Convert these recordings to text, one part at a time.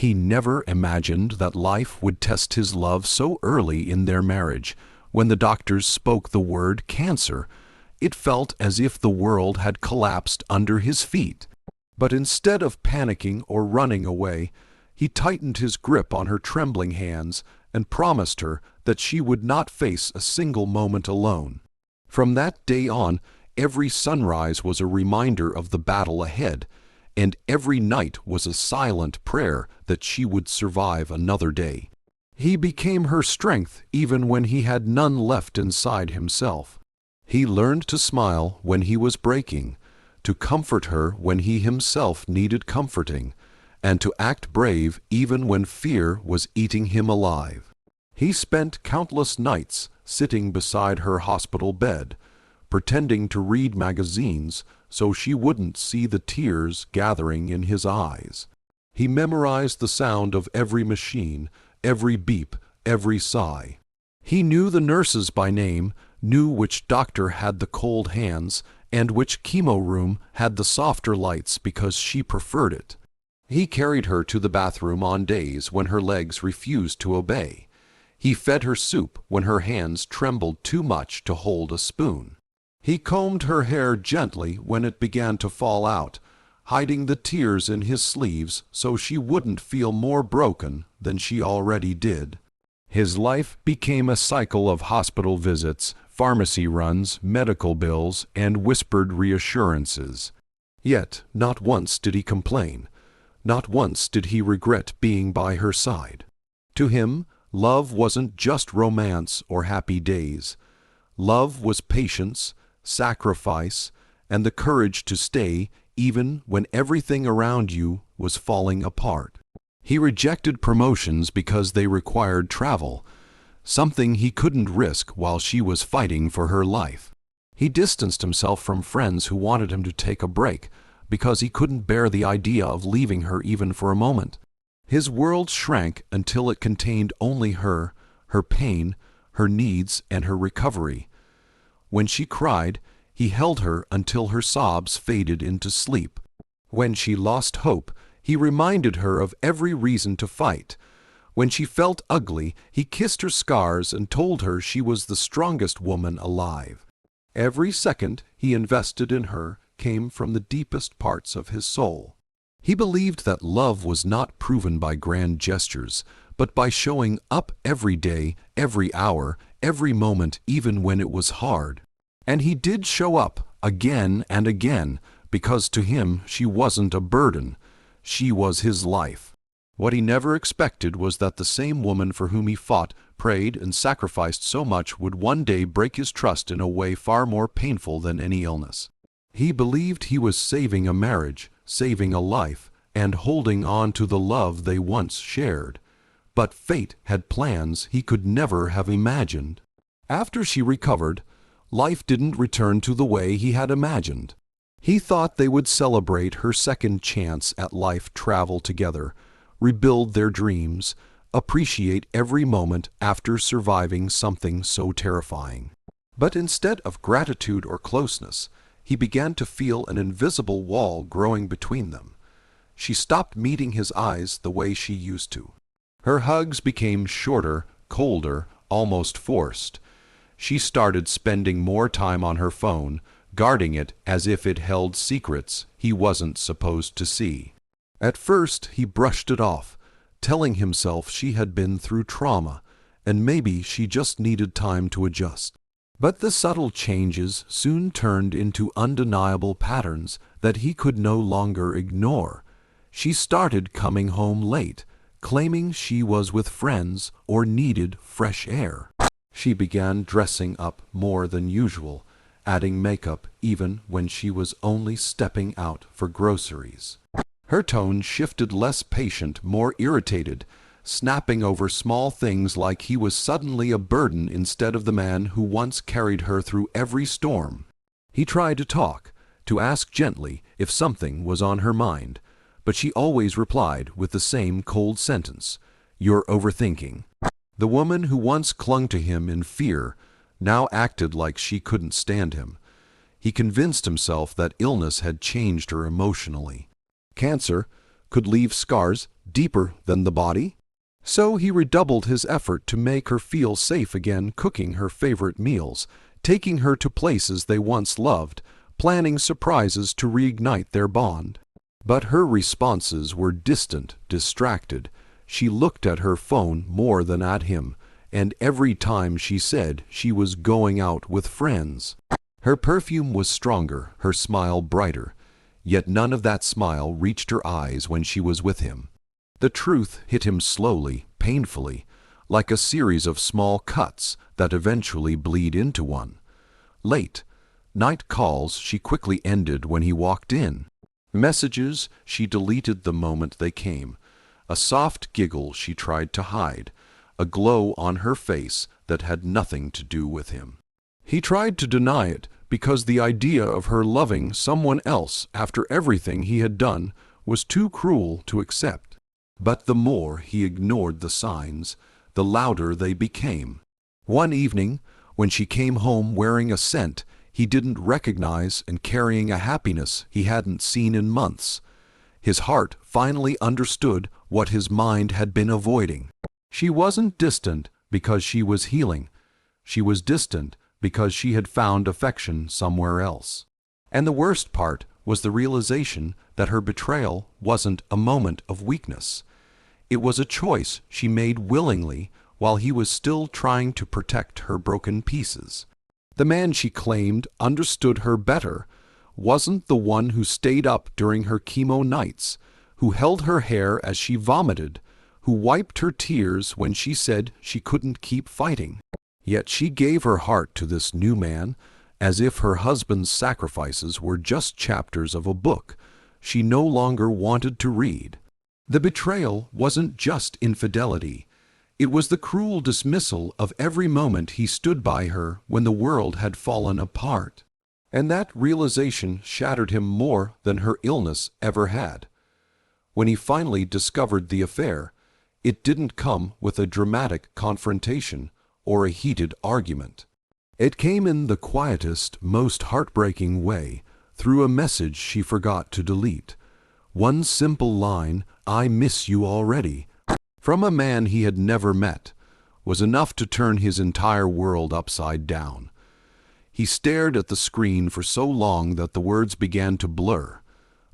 He never imagined that life would test his love so early in their marriage. When the doctors spoke the word cancer, it felt as if the world had collapsed under his feet. But instead of panicking or running away, he tightened his grip on her trembling hands and promised her that she would not face a single moment alone. From that day on, every sunrise was a reminder of the battle ahead, and every night was a silent prayer that she would survive another day. He became her strength even when he had none left inside himself. He learned to smile when he was breaking, to comfort her when he himself needed comforting, and to act brave even when fear was eating him alive. He spent countless nights sitting beside her hospital bed, pretending to read magazines so she wouldn't see the tears gathering in his eyes. He memorized the sound of every machine, every beep, every sigh. He knew the nurses by name, knew which doctor had the cold hands, and which chemo room had the softer lights because she preferred it. He carried her to the bathroom on days when her legs refused to obey. He fed her soup when her hands trembled too much to hold a spoon. He combed her hair gently when it began to fall out, hiding the tears in his sleeves so she wouldn't feel more broken than she already did. His life became a cycle of hospital visits, pharmacy runs, medical bills, and whispered reassurances. Yet not once did he complain. Not once did he regret being by her side. To him, love wasn't just romance or happy days. Love was patience, sacrifice, and the courage to stay even when everything around you was falling apart. He rejected promotions because they required travel, something he couldn't risk while she was fighting for her life. He distanced himself from friends who wanted him to take a break because he couldn't bear the idea of leaving her even for a moment. His world shrank until it contained only her pain, her needs, and her recovery. When she cried, he held her until her sobs faded into sleep. When she lost hope, he reminded her of every reason to fight. When she felt ugly, he kissed her scars and told her she was the strongest woman alive. Every second he invested in her came from the deepest parts of his soul. He believed that love was not proven by grand gestures, but by showing up every day, every hour, every moment, even when it was hard. And he did show up again and again, because to him she wasn't a burden. She was his life. What he never expected was that the same woman for whom he fought, prayed, and sacrificed so much would one day break his trust in a way far more painful than any illness. He believed he was saving a marriage, saving a life, and holding on to the love they once shared. But fate had plans he could never have imagined. After she recovered, life didn't return to the way he had imagined. He thought they would celebrate her second chance at life, travel together, rebuild their dreams, appreciate every moment after surviving something so terrifying. But instead of gratitude or closeness, he began to feel an invisible wall growing between them. She stopped meeting his eyes the way she used to. Her hugs became shorter, colder, almost forced. She started spending more time on her phone, guarding it as if it held secrets he wasn't supposed to see. At first he brushed it off, telling himself she had been through trauma, and maybe she just needed time to adjust. But the subtle changes soon turned into undeniable patterns that he could no longer ignore. She started coming home late, claiming she was with friends or needed fresh air. She began dressing up more than usual, adding makeup even when she was only stepping out for groceries. Her tone shifted, less patient, more irritated, snapping over small things like he was suddenly a burden instead of the man who once carried her through every storm. He tried to talk, to ask gently if something was on her mind, but she always replied with the same cold sentence, "You're overthinking." The woman who once clung to him in fear now acted like she couldn't stand him. He convinced himself that illness had changed her emotionally. Cancer could leave scars deeper than the body? So he redoubled his effort to make her feel safe again, cooking her favorite meals, taking her to places they once loved, planning surprises to reignite their bond. But her responses were distant, distracted. She looked at her phone more than at him, and every time she said she was going out with friends. Her perfume was stronger, her smile brighter, yet none of that smile reached her eyes when she was with him. The truth hit him slowly, painfully, like a series of small cuts that eventually bleed into one. Late night calls she quickly ended when he walked in. Messages she deleted the moment they came. A soft giggle she tried to hide, a glow on her face that had nothing to do with him. He tried to deny it because the idea of her loving someone else after everything he had done was too cruel to accept. But the more he ignored the signs, the louder they became. One evening, when she came home wearing a scent he didn't recognize and carrying a happiness he hadn't seen in months, his heart finally understood what his mind had been avoiding. She wasn't distant because she was healing. She was distant because she had found affection somewhere else. And the worst part was the realization that her betrayal wasn't a moment of weakness. It was a choice she made willingly while he was still trying to protect her broken pieces. The man she claimed understood her better wasn't the one who stayed up during her chemo nights, who held her hair as she vomited, who wiped her tears when she said she couldn't keep fighting. Yet she gave her heart to this new man, as if her husband's sacrifices were just chapters of a book she no longer wanted to read. The betrayal wasn't just infidelity. It was the cruel dismissal of every moment he stood by her when the world had fallen apart. And that realization shattered him more than her illness ever had. When he finally discovered the affair, it didn't come with a dramatic confrontation or a heated argument. It came in the quietest, most heartbreaking way, through a message she forgot to delete. One simple line, "I miss you already," from a man he had never met, was enough to turn his entire world upside down. He stared at the screen for so long that the words began to blur,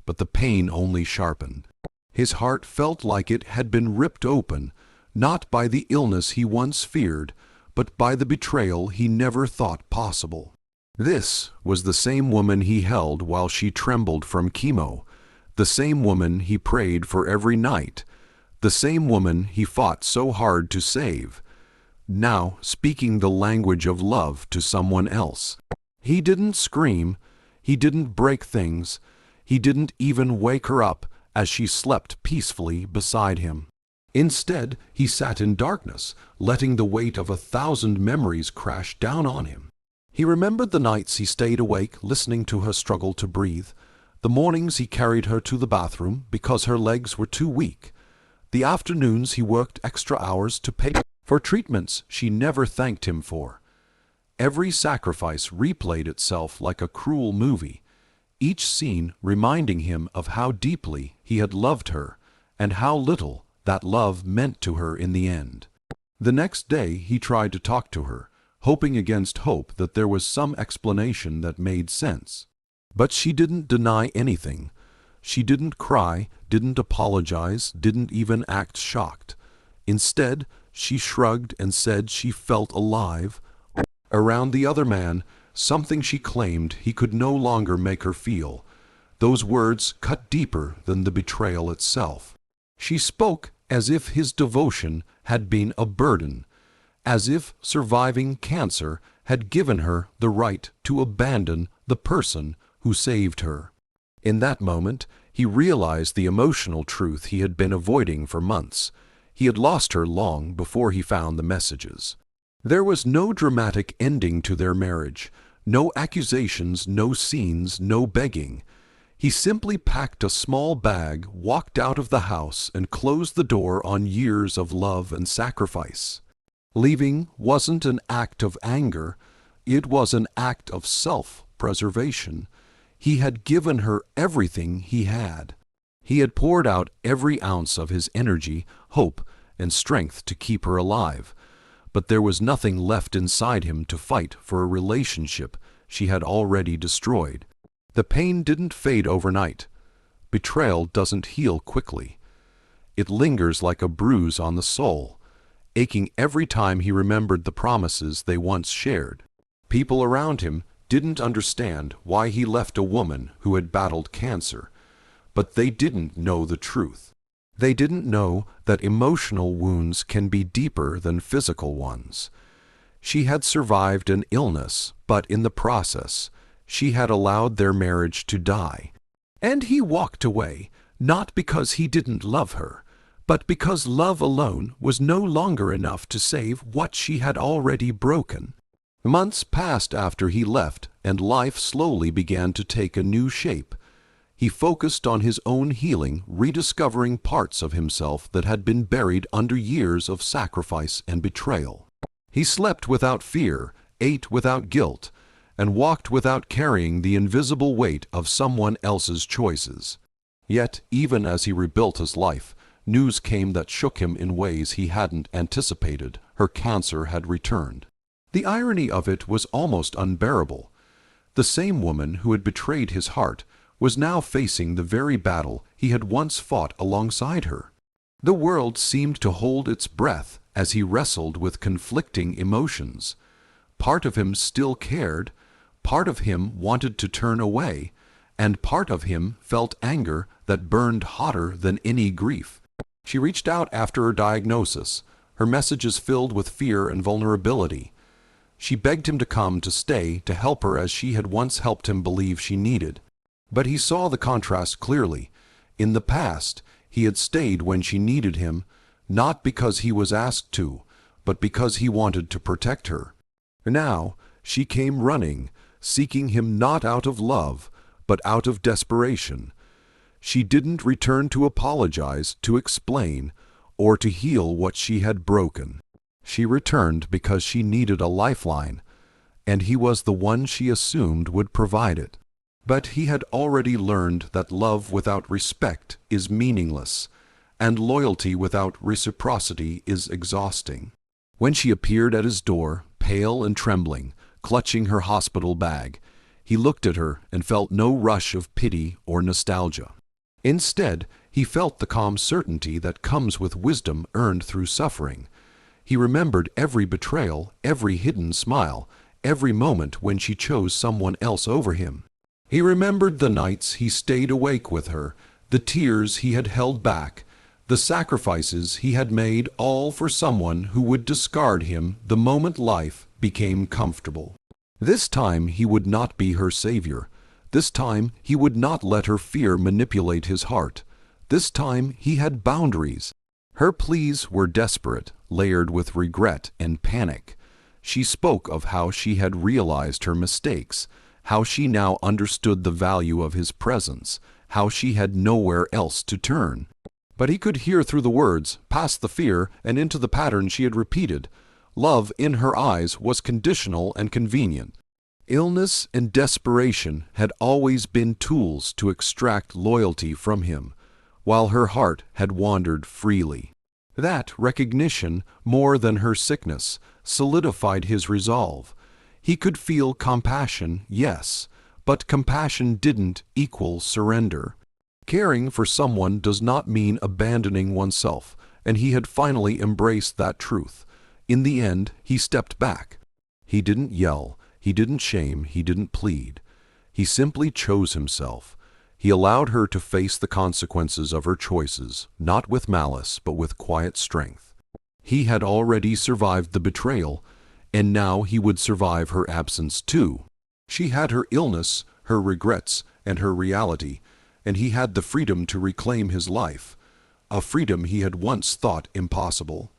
but the pain only sharpened. His heart felt like it had been ripped open, not by the illness he once feared, but by the betrayal he never thought possible. This was the same woman he held while she trembled from chemo, the same woman he prayed for every night, the same woman he fought so hard to save, now speaking the language of love to someone else. He didn't scream, he didn't break things, he didn't even wake her up as she slept peacefully beside him. Instead, he sat in darkness, letting the weight of 1,000 memories crash down on him. He remembered the nights he stayed awake listening to her struggle to breathe, the mornings he carried her to the bathroom because her legs were too weak, the afternoons he worked extra hours to pay for treatments she never thanked him for. Every sacrifice replayed itself like a cruel movie, each scene reminding him of how deeply he had loved her and how little that love meant to her in the end. The next day he tried to talk to her, hoping against hope that there was some explanation that made sense. But she didn't deny anything. She didn't cry, didn't apologize, didn't even act shocked. Instead, she shrugged and said she felt alive around the other man, something she claimed he could no longer make her feel. Those words cut deeper than the betrayal itself. She spoke as if his devotion had been a burden, as if surviving cancer had given her the right to abandon the person who saved her. In that moment, he realized the emotional truth he had been avoiding for months. He had lost her long before he found the messages. There was no dramatic ending to their marriage, no accusations, no scenes, no begging. He simply packed a small bag, walked out of the house, and closed the door on years of love and sacrifice. Leaving wasn't an act of anger, it was an act of self-preservation. He had given her everything he had. He had poured out every ounce of his energy, hope, and strength to keep her alive, but there was nothing left inside him to fight for a relationship she had already destroyed. The pain didn't fade overnight. Betrayal doesn't heal quickly. It lingers like a bruise on the soul, aching every time he remembered the promises they once shared. People around him didn't understand why he left a woman who had battled cancer, but they didn't know the truth. They didn't know that emotional wounds can be deeper than physical ones. She had survived an illness, but in the process, she had allowed their marriage to die. And he walked away, not because he didn't love her, but because love alone was no longer enough to save what she had already broken. Months passed after he left, and life slowly began to take a new shape. He focused on his own healing, rediscovering parts of himself that had been buried under years of sacrifice and betrayal. He slept without fear, ate without guilt, and walked without carrying the invisible weight of someone else's choices. Yet, even as he rebuilt his life, news came that shook him in ways he hadn't anticipated. Her cancer had returned. The irony of it was almost unbearable. The same woman who had betrayed his heart was now facing the very battle he had once fought alongside her. The world seemed to hold its breath as he wrestled with conflicting emotions. Part of him still cared, part of him wanted to turn away, and part of him felt anger that burned hotter than any grief. She reached out after her diagnosis, her messages filled with fear and vulnerability. She begged him to come, to stay, to help her as she had once helped him believe she needed. But he saw the contrast clearly. In the past, he had stayed when she needed him, not because he was asked to, but because he wanted to protect her. Now, she came running, seeking him not out of love, but out of desperation. She didn't return to apologize, to explain, or to heal what she had broken. She returned because she needed a lifeline, and he was the one she assumed would provide it. But he had already learned that love without respect is meaningless, and loyalty without reciprocity is exhausting. When she appeared at his door, pale and trembling, clutching her hospital bag, he looked at her and felt no rush of pity or nostalgia. Instead, he felt the calm certainty that comes with wisdom earned through suffering. He remembered every betrayal, every hidden smile, every moment when she chose someone else over him. He remembered the nights he stayed awake with her, the tears he had held back, the sacrifices he had made, all for someone who would discard him the moment life became comfortable. This time he would not be her savior. This time he would not let her fear manipulate his heart. This time he had boundaries. Her pleas were desperate, layered with regret and panic. She spoke of how she had realized her mistakes, how she now understood the value of his presence, how she had nowhere else to turn. But he could hear through the words, past the fear, and into the pattern she had repeated. Love, in her eyes, was conditional and convenient. Illness and desperation had always been tools to extract loyalty from him, while her heart had wandered freely. That recognition, more than her sickness, solidified his resolve. He could feel compassion, yes, but compassion didn't equal surrender. Caring for someone does not mean abandoning oneself, and he had finally embraced that truth. In the end, he stepped back. He didn't yell, he didn't shame, he didn't plead. He simply chose himself. He allowed her to face the consequences of her choices, not with malice, but with quiet strength. He had already survived the betrayal, and now he would survive her absence too. She had her illness, her regrets, and her reality, and he had the freedom to reclaim his life, a freedom he had once thought impossible.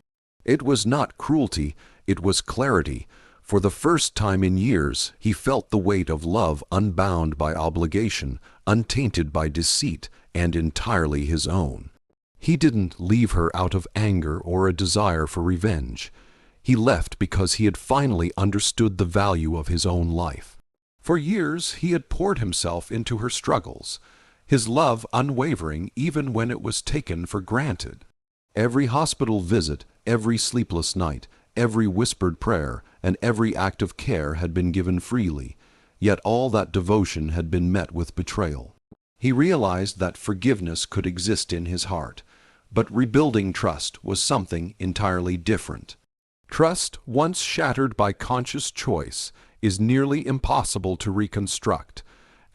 It was not cruelty, it was clarity. For the first time in years, he felt the weight of love unbound by obligation, untainted by deceit, and entirely his own. He didn't leave her out of anger or a desire for revenge. He left because he had finally understood the value of his own life. For years, he had poured himself into her struggles. his love unwavering even when it was taken for granted. Every hospital visit, every sleepless night, every whispered prayer, and every act of care had been given freely, yet all that devotion had been met with betrayal. He realized that forgiveness could exist in his heart, but rebuilding trust was something entirely different. Trust, once shattered by conscious choice, is nearly impossible to reconstruct,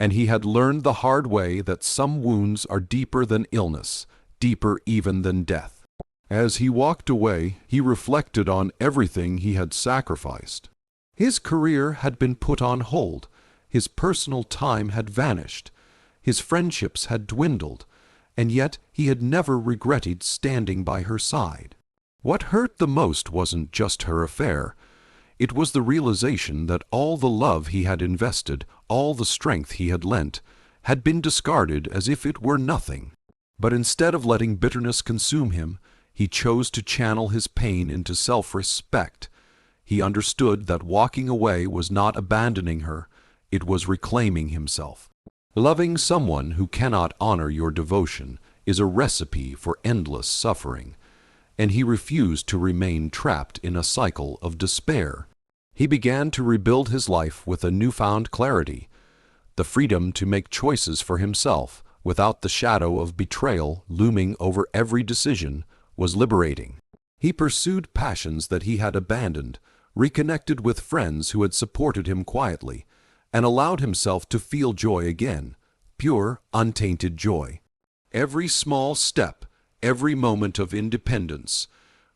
and he had learned the hard way that some wounds are deeper than illness, deeper even than death. As he walked away, he reflected on everything he had sacrificed. His career had been put on hold, his personal time had vanished, his friendships had dwindled, and yet he had never regretted standing by her side. What hurt the most wasn't just her affair. It was the realization that all the love he had invested, all the strength he had lent, had been discarded as if it were nothing. But instead of letting bitterness consume him, he chose to channel his pain into self-respect. He understood that walking away was not abandoning her, it was reclaiming himself. Loving someone who cannot honor your devotion is a recipe for endless suffering, and he refused to remain trapped in a cycle of despair. He began to rebuild his life with a newfound clarity. The freedom to make choices for himself, without the shadow of betrayal looming over every decision, was liberating. He pursued passions that he had abandoned, reconnected with friends who had supported him quietly, and allowed himself to feel joy again, pure, untainted joy. Every small step, every moment of independence,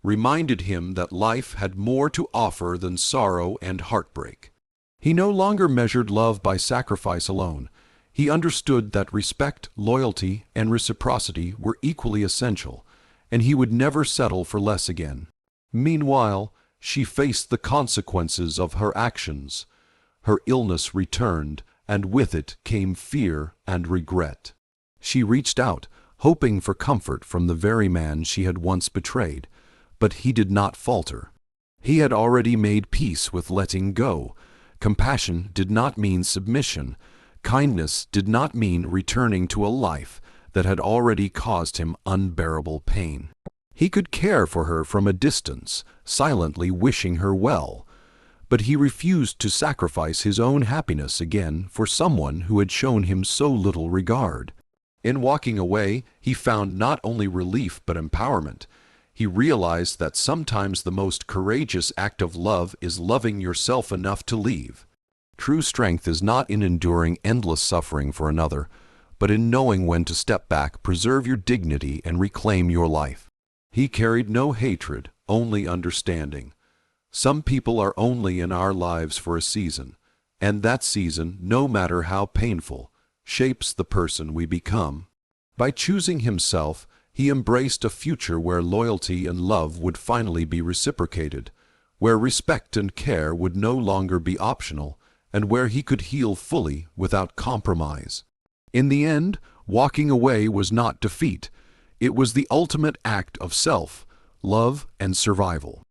reminded him that life had more to offer than sorrow and heartbreak. He no longer measured love by sacrifice alone. He understood that respect, loyalty, and reciprocity were equally essential, and he would never settle for less again. Meanwhile, she faced the consequences of her actions. Her illness returned, and with it came fear and regret. She reached out, hoping for comfort from the very man she had once betrayed, but he did not falter. He had already made peace with letting go. Compassion did not mean submission. Kindness did not mean returning to a life that had already caused him unbearable pain. He could care for her from a distance, silently wishing her well, but he refused to sacrifice his own happiness again for someone who had shown him so little regard. In walking away, he found not only relief but empowerment. He realized that sometimes the most courageous act of love is loving yourself enough to leave. True strength is not in enduring endless suffering for another, but in knowing when to step back, preserve your dignity, and reclaim your life. He carried no hatred, only understanding. Some people are only in our lives for a season, and that season, no matter how painful, shapes the person we become. By choosing himself, he embraced a future where loyalty and love would finally be reciprocated, where respect and care would no longer be optional, and where he could heal fully without compromise. In the end, walking away was not defeat. It was the ultimate act of self, love, and survival.